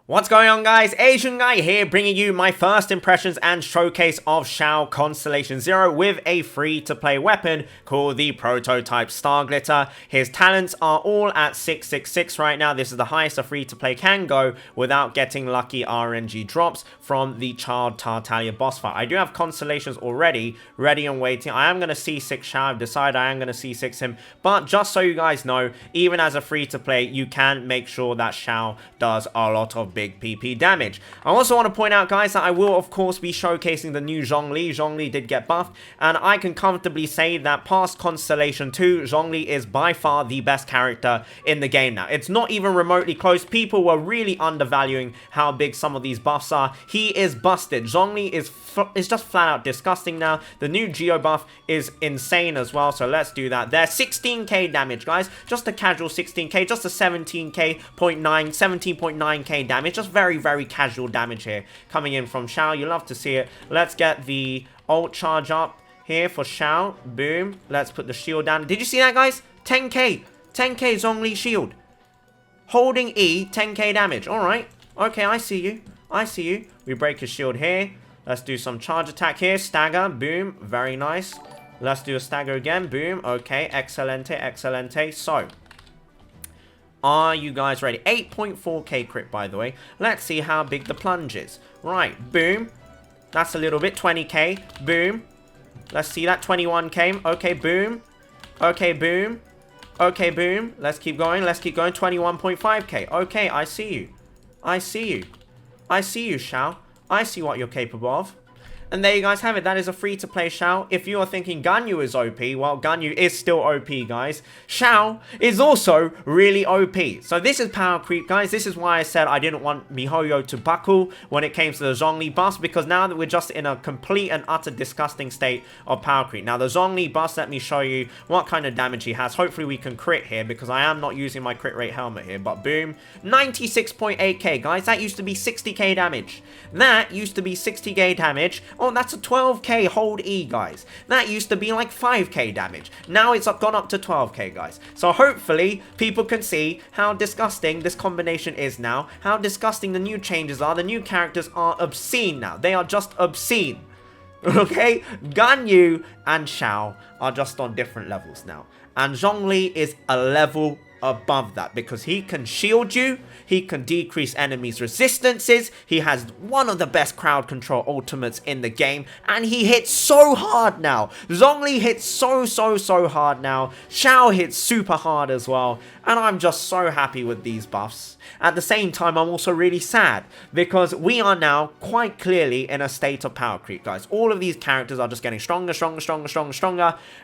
What's going on, guys? Asian Guy here, bringing you my first impressions and showcase of Xiao Constellation Zero with a free-to-play weapon called the Prototype Star Glitter. His talents are all at 666 right now. This is the highest a free-to-play can go without getting lucky RNG drops from the Child Tartaglia boss fight. I do have Constellations already ready and waiting. I am going to C6 Xiao. I've decided I am going to C6 him, but just so you guys know, even as a free-to-play, you can make sure that Xiao does a lot of big PP damage. I also want to point out, guys, that I will of course be showcasing the new Zhongli. Zhongli did get buffed, and I can comfortably say that past Constellation 2, Zhongli is by far the best character in the game now. It's not even remotely close. People were really undervaluing how big some of these buffs are. He is busted. Zhongli is just flat out disgusting now. The new Geo buff is insane as well, so let's do that. There, 16k damage, guys. Just a casual 16k, just a 17.9k damage. Just very, very casual damage here coming in from Xiao. You love to see it. Let's get the ult charge up here for Xiao. Boom. Let's put the shield down. Did you see that, guys? 10k. 10k Zhongli shield. Holding E, 10k damage. Alright. Okay, I see you. I see you. We break his shield here. Let's do some charge attack here. Stagger. Boom. Very nice. Let's do a stagger again. Boom. Okay. Excelente. Excelente. So, are you guys ready? 8.4k crit, by the way. Let's see how big the plunge is. Right, boom. That's a little bit. 20k. Boom. Let's see that. 21k. Okay, boom. Okay, boom. Okay, boom. Let's keep going. Let's keep going. 21.5k. Okay, I see you. I see you. I see you, Xiao. I see what you're capable of. And there you guys have it. That is a free-to-play Xiao. If you are thinking Ganyu is OP, well, Ganyu is still OP, guys. Xiao is also really OP. So this is power creep, guys. This is why I said I didn't want miHoYo to buckle when it came to the Zhongli buffs, because now that we're just in a complete and utter disgusting state of power creep. Now, the Zhongli buffs, let me show you what kind of damage he has. Hopefully, we can crit here, because I am not using my crit rate helmet here. But boom, 96.8k, guys. That used to be 60k damage. That used to be 60k damage. Oh, that's a 12k hold E, guys. That used to be like 5k damage. Now it's gone up to 12k, guys. So hopefully people can see how disgusting this combination is now. How disgusting the new changes are. The new characters are obscene now. They are just obscene. Okay? Ganyu and Xiao are just on different levels now. And Zhongli is a level above that, because he can shield you, he can decrease enemies' resistances, he has one of the best crowd control ultimates in the game, and he hits so hard now. Zhongli hits so hard now. Xiao hits super hard as well, and I'm just so happy with these buffs. At the same time, I'm also really sad, because we are now quite clearly in a state of power creep, guys. All of these characters are just getting stronger,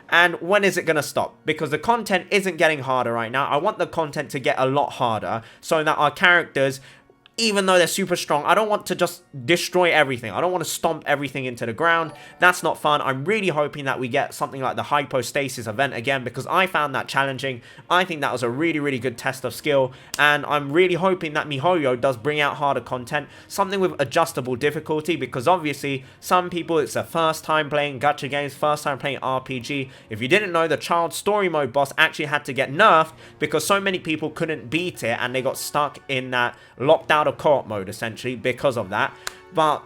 and when is it going to stop? Because the content isn't getting harder right now. I want the content to get a lot harder, so that our characters, even though they're super strong, I don't want to just destroy everything. I don't want to stomp everything into the ground. That's not fun. I'm really hoping that we get something like the hypostasis event again, because I found that challenging. I think that was a really good test of skill, and I'm really hoping that miHoYo does bring out harder content, something with adjustable difficulty, because obviously some people, it's their first time playing gacha games, first time playing RPG. If you didn't know, the child story mode boss actually had to get nerfed because so many people couldn't beat it, and they got stuck in that locked out of co-op mode essentially because of that. But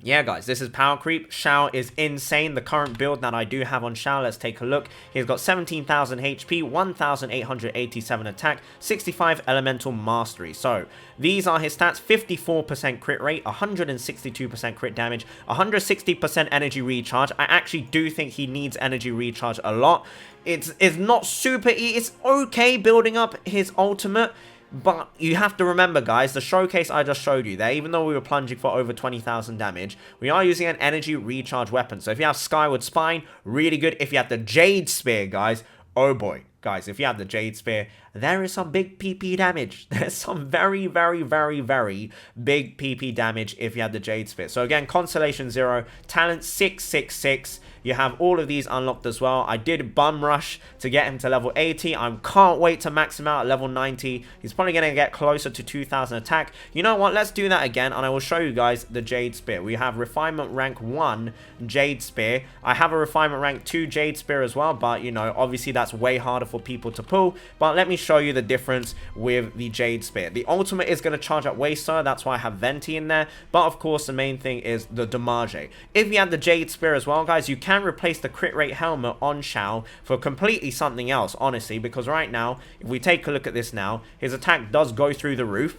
yeah, guys, this is power creep. Xiao is insane. The current build that I do have on Xiao, let's take a look. He's got 17,000 HP, 1,887 attack, 65 elemental mastery. So these are his stats: 54% crit rate, 162% crit damage, 160% energy recharge. I actually do think he needs energy recharge a lot. It's not super it's okay building up his ultimate. But you have to remember, guys, the showcase I just showed you there, even though we were plunging for over 20,000 damage, we are using an energy recharge weapon. So if you have Skyward Spine, really good. If you have the Jade Spear, guys, oh boy. Guys, if you have the Jade Spear, there is some big PP damage. There's some very big PP damage if you have the Jade Spear. So again, Constellation 0, talent 666. You have all of these unlocked as well. I did bum rush to get him to level 80. I can't wait to max him out at level 90. He's probably going to get closer to 2,000 attack. You know what? Let's do that again, and I will show you guys the Jade Spear. We have Refinement Rank 1 Jade Spear. I have a Refinement Rank 2 Jade Spear as well, but, you know, obviously that's way harder for people to pull. But let me show you the difference with the Jade Spear. The ultimate is going to charge up way slower. That's why I have Venti in there. But of course, the main thing is the damage. If you have the Jade Spear as well, guys, you can replace the crit rate helmet on Xiao for completely something else, honestly. Because right now, if we take a look at this now, his attack does go through the roof.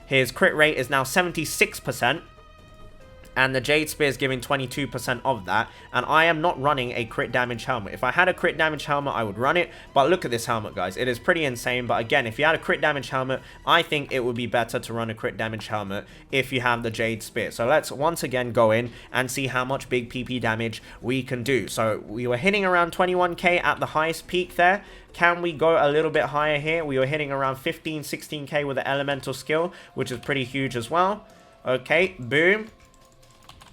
His crit rate is now 76%. And the Jade Spear is giving 22% of that. And I am not running a crit damage helmet. If I had a crit damage helmet, I would run it. But look at this helmet, guys. It is pretty insane. But again, if you had a crit damage helmet, I think it would be better to run a crit damage helmet if you have the Jade Spear. So let's once again go in and see how much big PP damage we can do. So we were hitting around 21k at the highest peak there. Can we go a little bit higher here? We were hitting around 15, 16k with the elemental skill, which is pretty huge as well. Okay, boom.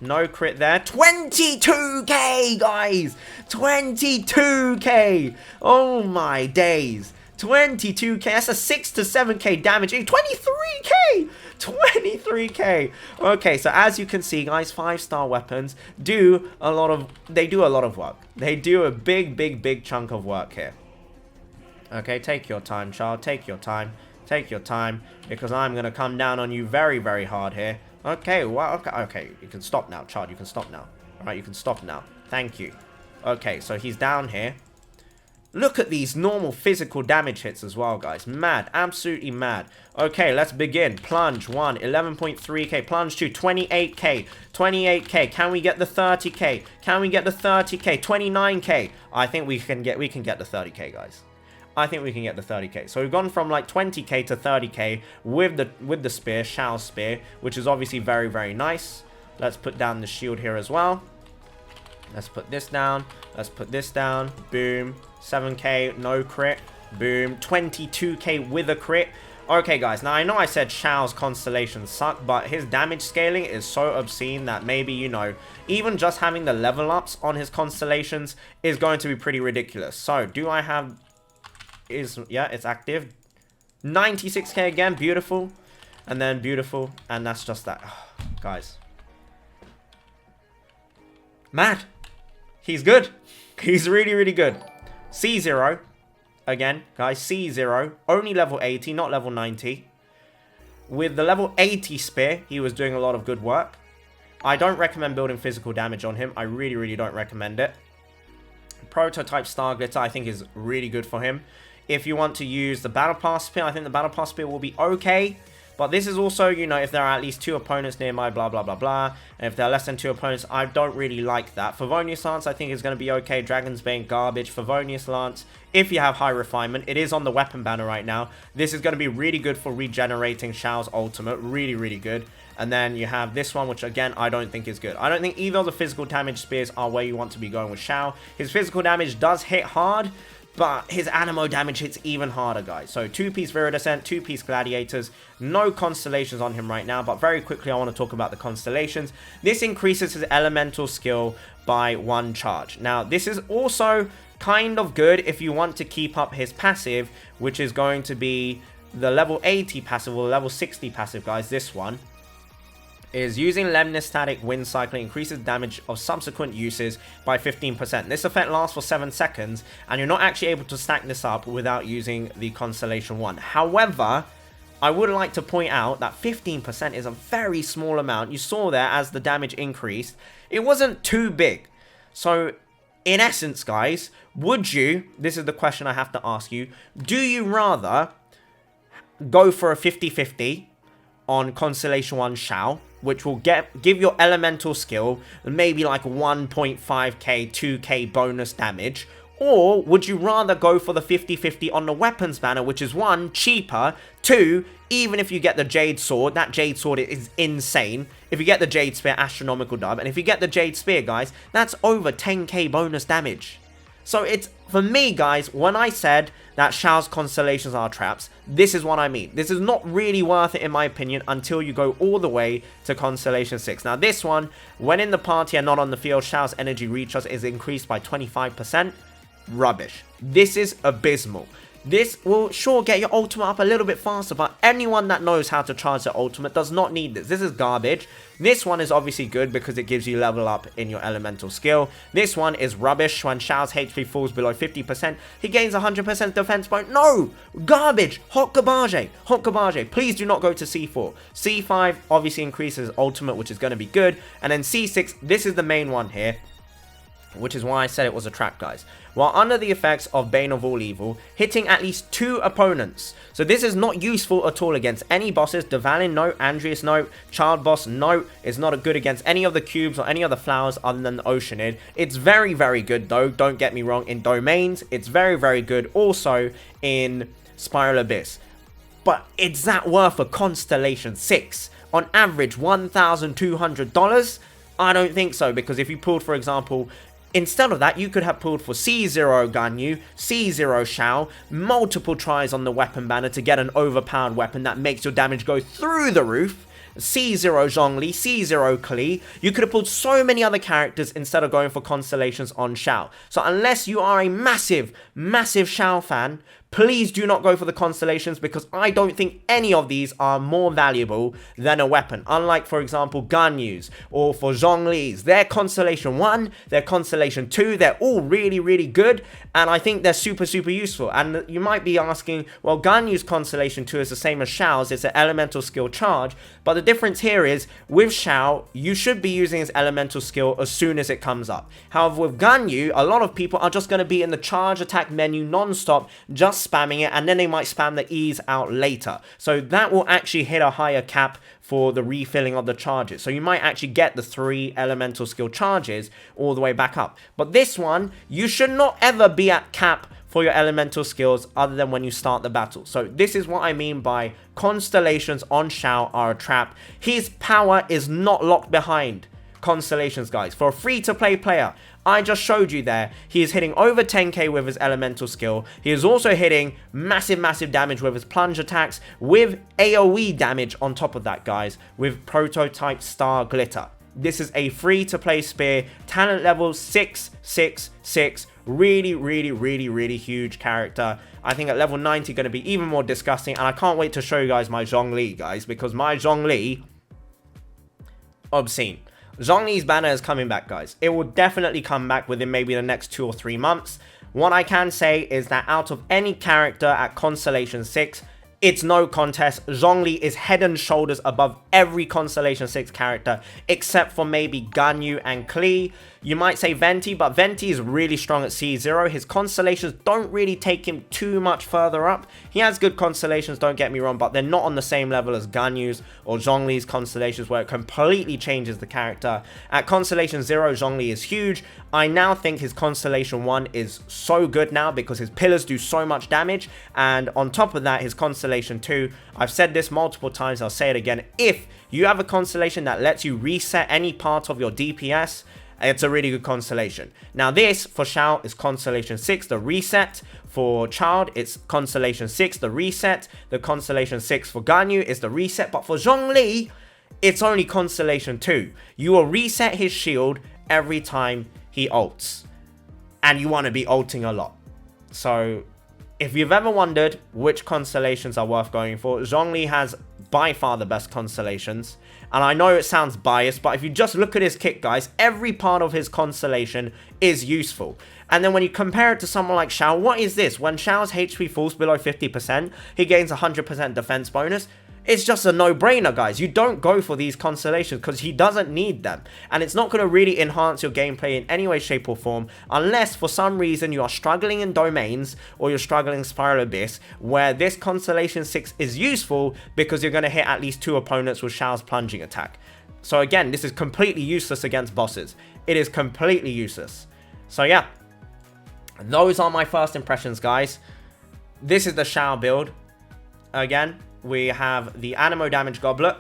No crit there. 22k, guys! 22k! Oh my days. 22k. That's a 6 to 7k damage. 23k! 23k! Okay, so as you can see, guys, 5-star weapons do a lot of work. They do a big chunk of work here. Okay, take your time, child. Take your time. Take your time. Because I'm going to come down on you very hard here. Okay, well, okay, you can stop now, child, you can stop now. Alright, you can stop now. Thank you. Okay, so he's down here. Look at these normal physical damage hits as well, guys. Mad, absolutely mad. Okay, let's begin. Plunge 1, 11.3k. Plunge 2, 28k. 28k. Can we get the 30k? Can we get the 30k? 29k. I think we can get the 30k, guys. I think we can get the 30k. So we've gone from like 20k to 30k with the spear, Xiao's spear, which is obviously very nice. Let's put down the shield here as well. Let's put this down. Let's put this down. Boom. 7k, no crit. Boom. 22k with a crit. Okay, guys. Now, I know I said Xiao's constellations suck, but his damage scaling is so obscene that maybe, you know, even just having the level ups on his constellations is going to be pretty ridiculous. So, do I have... yeah, it's active. 96k again, beautiful. And then beautiful, and that's just that. Oh, guys. Mad. He's good. He's really good. C0. Again, guys, C0. Only level 80, not level 90. With the level 80 spear, he was doing a lot of good work. I don't recommend building physical damage on him. I really don't recommend it. Prototype Star Glitter, I think, is really good for him. If you want to use the Battle Pass Spear, I think the Battle Pass Spear will be okay. But this is also, you know, if there are at least 2 opponents nearby, blah. And if there are less than 2 opponents, I don't really like that. Favonius Lance, I think, is going to be okay. Dragon's Bane, garbage. Favonius Lance, if you have high refinement, it is on the weapon banner right now. This is going to be really good for regenerating Xiao's ultimate. Really good. And then you have this one, which, again, I don't think is good. I don't think either of the physical damage spears are where you want to be going with Xiao. His physical damage does hit hard, but his animo damage hits even harder, guys. So 2-piece Viridescent, 2-piece Gladiators. No constellations on him right now, but very quickly I want to talk about the constellations. This increases his elemental skill by 1 charge. Now, this is also kind of good if you want to keep up his passive, which is going to be the level 80 passive or level 60 passive, guys. This one is using Lemnis Static Wind Cycling increases damage of subsequent uses by 15%. This effect lasts for 7 seconds, and you're not actually able to stack this up without using the Constellation 1. However, I would like to point out that 15% is a very small amount. You saw there as the damage increased, it wasn't too big. So, in essence, guys, would you, this is the question I have to ask you, do you rather go for a 50-50 on Constellation 1 Xiao, which will give your elemental skill maybe like 1.5k, 2k bonus damage? Or would you rather go for the 50-50 on the weapons banner, which is 1, cheaper, 2, even if you get the Jade Sword, that Jade Sword is insane. If you get the Jade Spear, astronomical dub. And if you get the Jade Spear, guys, that's over 10k bonus damage. So it's, for me, guys, when I said that Xiao's constellations are traps, this is what I mean. This is not really worth it, in my opinion, until you go all the way to Constellation 6. Now, this one, when in the party and not on the field, Xiao's energy recharge is increased by 25%. Rubbish. This is abysmal. This will sure get your ultimate up a little bit faster, but anyone that knows how to charge their ultimate does not need this. This is garbage. This one is obviously good because it gives you level up in your elemental skill. This one is rubbish. When Xiao's HP falls below 50%, he gains 100% defense point. No! Garbage! Hot garbage! Hot garbage. Please do not go to C4. C5 obviously increases ultimate, which is going to be good. And then C6, this is the main one here, which is why I said it was a trap, guys. While under the effects of Bane of All Evil, hitting at least 2 opponents. So this is not useful at all against any bosses. Devalin, no. Andreas, no. Child Boss, no. It's not good against any of the cubes or any other flowers other than the Oceanid. It's very, very good, though. Don't get me wrong. In Domains, it's very, very good. Also in Spiral Abyss. But is that worth a Constellation 6? On average, $1,200? I don't think so, because if you pulled, for example, instead of that, you could have pulled for C0 Ganyu, C0 Xiao, multiple tries on the weapon banner to get an overpowered weapon that makes your damage go through the roof. C0 Zhongli, C0 Kli. You could have pulled so many other characters instead of going for constellations on Xiao. So unless you are a massive, massive Xiao fan, please do not go for the constellations, because I don't think any of these are more valuable than a weapon. Unlike, for example, Ganyu's or for Zhongli's. They're Constellation 1, they're Constellation 2, they're all really, really good, and I think they're super, super useful. And you might be asking, well, Ganyu's Constellation 2 is the same as Xiao's, it's an elemental skill charge, but the difference here is, with Xiao, you should be using his elemental skill as soon as it comes up. However, with Ganyu, a lot of people are just going to be in the charge attack menu non-stop, just spamming it, and then they might spam the E's out later. So that will actually hit a higher cap for the refilling of the charges. So you might actually get the 3 elemental skill charges all the way back up. But this one, you should not ever be at cap for your elemental skills other than when you start the battle. So this is what I mean by constellations on Xiao are a trap. His power is not locked behind constellations, guys. For a free-to-play player, I just showed you there, he is hitting over 10k with his elemental skill. He is also hitting massive, massive damage with his plunge attacks, with AoE damage on top of that, guys, with Prototype Star Glitter. This is a free-to-play spear, talent level 666, really, really, really, really huge character. I think at level 90 going to be even more disgusting, and I can't wait to show you guys my Zhongli, guys, because my Zhongli, obscene. Zhongli's banner is coming back, guys. It will definitely come back within maybe the next 2 or 3 months. What I can say is that out of any character at Constellation 6, it's no contest. Zhongli is head and shoulders above every Constellation 6 character, except for maybe Ganyu and Kli. You might say Venti, but Venti is really strong at C0. His constellations don't really take him too much further up. He has good constellations, don't get me wrong, but they're not on the same level as Ganyu's or Zhongli's constellations, where it completely changes the character. At Constellation 0, Zhongli is huge. I now think his Constellation 1 is so good now because his pillars do so much damage, and on top of that, his Constellation 2, I've said this multiple times, I'll say it again, if you have a constellation that lets you reset any part of your DPS, it's a really good constellation. Now this, for Xiao, is Constellation 6, the reset. For Child, it's Constellation 6, the reset. The Constellation 6 for Ganyu is the reset. But for Zhongli, it's only Constellation 2. You will reset his shield every time he ults. And you want to be ulting a lot. So, if you've ever wondered which constellations are worth going for, Zhongli has by far the best constellations. And I know it sounds biased, but if you just look at his kit, guys, every part of his constellation is useful. And then when you compare it to someone like Xiao, what is this? When Xiao's HP falls below 50%, he gains 100% defense bonus. It's just a no-brainer, guys. You don't go for these constellations because he doesn't need them. And it's not going to really enhance your gameplay in any way, shape, or form unless for some reason you are struggling in Domains or you're struggling in Spiral Abyss, where this Constellation 6 is useful because you're going to hit at least 2 opponents with Xiao's plunging attack. So again, this is completely useless against bosses. It is completely useless. So yeah, those are my first impressions, guys. This is the Xiao build. Again, we have the Anemo Damage Goblet.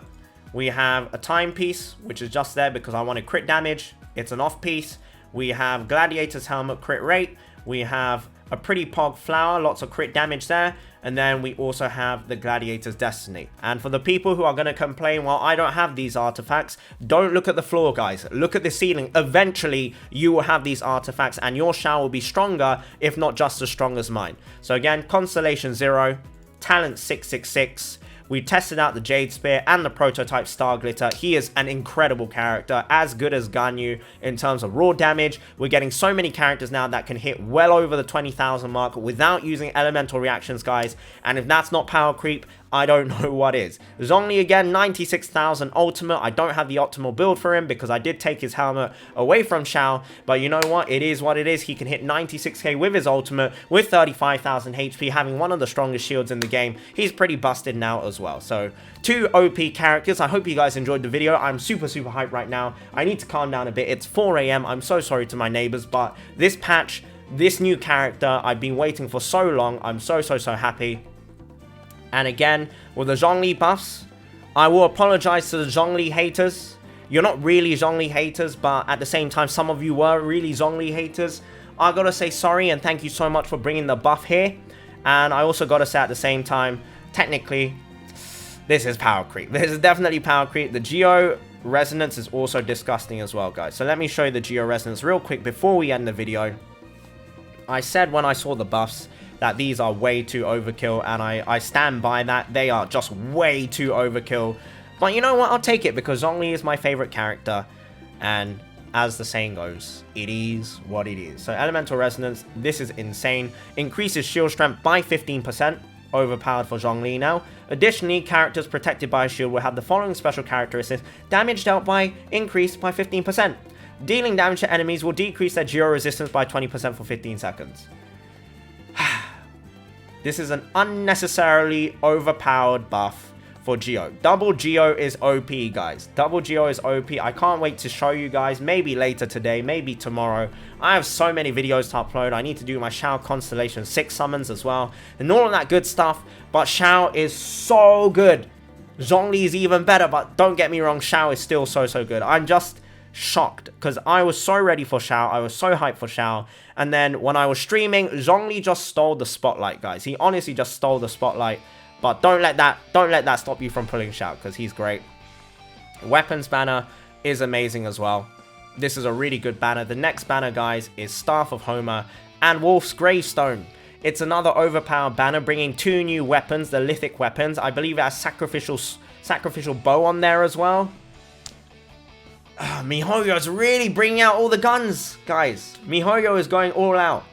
We have a timepiece, which is just there because I wanted crit damage. It's an off piece. We have Gladiator's Helmet crit rate. We have a pretty pog flower, lots of crit damage there. And then we also have the Gladiator's Destiny. And for the people who are going to complain, well, I don't have these artifacts, don't look at the floor, guys. Look at the ceiling. Eventually, you will have these artifacts and your Xiao will be stronger, if not just as strong as mine. So again, Constellation 0, Talent 666. We tested out the Jade Spear and the prototype Star Glitter. He is an incredible character, as good as Ganyu in terms of raw damage. We're getting so many characters now that can hit well over the 20,000 mark without using elemental reactions, guys. And if that's not power creep, I don't know what is. Zhongli again, 96,000 ultimate. I don't have the optimal build for him because I did take his helmet away from Xiao. But you know what? It is what it is. He can hit 96k with his ultimate with 35,000 HP, having one of the strongest shields in the game. He's pretty busted now as well. So, 2 OP characters. I hope you guys enjoyed the video. I'm super hyped right now. I need to calm down a bit. It's 4 AM. I'm so sorry to my neighbors, but this patch, this new character, I've been waiting for so long. I'm so happy. And again, with the Zhongli buffs, I will apologize to the Zhongli haters. You're not really Zhongli haters, but at the same time, some of you were really Zhongli haters. I gotta say sorry and thank you so much for bringing the buff here. And I also gotta say at the same time, technically, this is power creep. This is definitely power creep. The Geo Resonance is also disgusting as well, guys. So let me show you the Geo Resonance real quick before we end the video. I said when I saw the buffs that these are way too overkill, and I stand by that. They are just way too overkill. But you know what? I'll take it because Zhongli is my favorite character. And as the saying goes, it is what it is. So Elemental Resonance, this is insane. Increases shield strength by 15%. Overpowered for Zhongli now. Additionally, characters protected by a shield will have the following special characteristics. Damage dealt by increased by 15%. Dealing damage to enemies will decrease their Geo resistance by 20% for 15 seconds. This is an unnecessarily overpowered buff for Geo. Double Geo is OP, guys. Double Geo is OP. I can't wait to show you guys. Maybe later today, maybe tomorrow. I have so many videos to upload. I need to do my Xiao Constellation 6 summons as well. And all of that good stuff. But Xiao is so good. Zhongli is even better. But don't get me wrong, Xiao is still so good. I'm just shocked because I was so ready for Xiao. I was so hyped for Xiao. And then when I was streaming, Zhongli just stole the spotlight, guys. He honestly just stole the spotlight. But don't let that stop you from pulling Xiao because he's great. Weapons banner is amazing as well. This is a really good banner. The next banner, guys, is Staff of Homer and Wolf's Gravestone. It's another overpowered banner bringing 2 new weapons, the lithic weapons. I believe it has sacrificial bow on there as well. MiHoYo is really bringing out all the guns, guys. MiHoYo is going all out.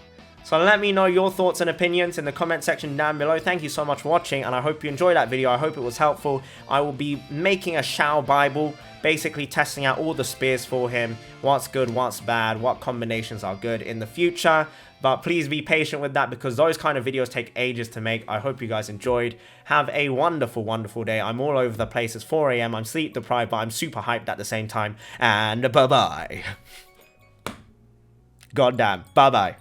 So let me know your thoughts and opinions in the comment section down below. Thank you so much for watching, and I hope you enjoyed that video. I hope it was helpful. I will be making a Xiao Bible, basically testing out all the spears for him. What's good, what's bad, what combinations are good in the future. But please be patient with that because those kind of videos take ages to make. I hope you guys enjoyed. Have a wonderful day. I'm all over the place. It's 4 AM. I'm sleep deprived, but I'm super hyped at the same time. And bye-bye. Goddamn. Bye-bye.